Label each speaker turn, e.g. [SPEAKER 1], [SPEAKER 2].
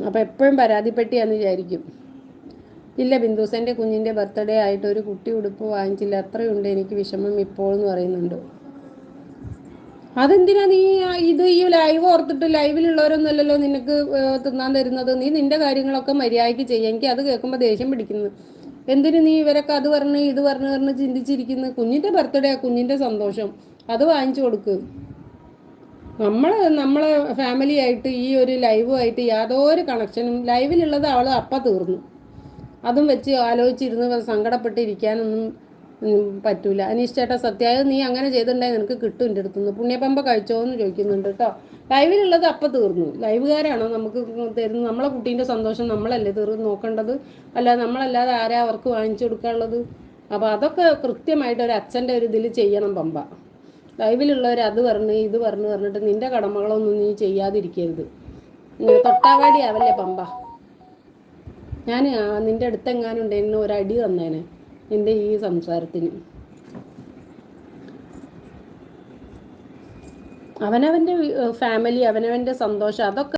[SPEAKER 1] അപ്പോൾ എപ്പോഴും പരാതിപ്പെട്ടിയാന്ന് വിചാരിക്കും. ഇല്ല ബിന്ദുസ്, എൻ്റെ കുഞ്ഞിൻ്റെ ബർത്ത്ഡേ ആയിട്ട് ഒരു കുട്ടി ഉടുപ്പ് വാങ്ങിച്ചില്ല, അത്രയുണ്ട് എനിക്ക് വിഷമം ഇപ്പോൾ എന്ന് പറയുന്നുണ്ട്. അതെന്തിനാ നീ ഇത് ഈ ലൈവ് ഓർത്തിട്ട്? ലൈവിലുള്ളവരൊന്നും അല്ലല്ലോ നിനക്ക് തിന്നാൻ തരുന്നത്. നീ നിന്റെ കാര്യങ്ങളൊക്കെ മര്യാദയ്ക്ക് ചെയ്യുക. എനിക്ക് അത് കേൾക്കുമ്പോൾ ദേഷ്യം പിടിക്കുന്നു. എന്തിനു നീ ഇവരൊക്കെ അത് പറഞ്ഞ് ഇത് പറഞ്ഞ് ചിന്തിച്ചിരിക്കുന്നു? കുഞ്ഞിൻ്റെ ബർത്ത്ഡേ, കുഞ്ഞിൻ്റെ സന്തോഷം, അത് വാങ്ങിച്ചു കൊടുക്ക്. നമ്മളെ ഫാമിലി ആയിട്ട് ഈ ഒരു ലൈവുമായിട്ട് യാതൊരു കണക്ഷനും, ലൈവിലുള്ളത് അവൾ അപ്പം തീർന്നു. അതും വെച്ച് ആലോചിച്ചിരുന്ന് സങ്കടപ്പെട്ടിരിക്കാനൊന്നും പറ്റൂല. അനീഷ് ചേട്ടാ, സത്യായത് നീ അങ്ങനെ ചെയ്തിട്ടുണ്ടെങ്കിൽ നിനക്ക് കിട്ടും എൻ്റെ അടുത്തുനിന്ന്. പുണ്യപ്പമ്പ കഴിച്ചോ എന്ന് ചോദിക്കുന്നുണ്ട് കേട്ടോ. ലൈവിലുള്ളത് അപ്പം തീർന്നു. ലൈവുകാരാണോ നമുക്ക് തരുന്നത്? നമ്മളെ കുട്ടീൻ്റെ സന്തോഷം നമ്മളല്ലേ നോക്കേണ്ടത്, അല്ല നമ്മളല്ലാതെ ആരാ അവർക്ക് വാങ്ങിച്ചു കൊടുക്കാനുള്ളത്? അപ്പോൾ അതൊക്കെ കൃത്യമായിട്ട് ഒരു അച്ഛൻ്റെ ഒരു ഇതിൽ ചെയ്യണം പമ്പ. ലൈവിലുള്ളവർ അത് ഇത് പറഞ്ഞിട്ട് നിന്റെ കടമകളൊന്നും നീ ചെയ്യാതിരിക്കരുത്. തൊട്ടാവാടി ആവല്ലേ പമ്പ. ഞാൻ നിന്റെ അടുത്തെങ്ങാനും ഉണ്ടെങ്കിൽ ഒരടി തന്നേനെ നിന്റെ ഈ സംസാരത്തിന്. അവനവൻ്റെ ഫാമിലി, അവനവൻ്റെ സന്തോഷം, അതൊക്കെ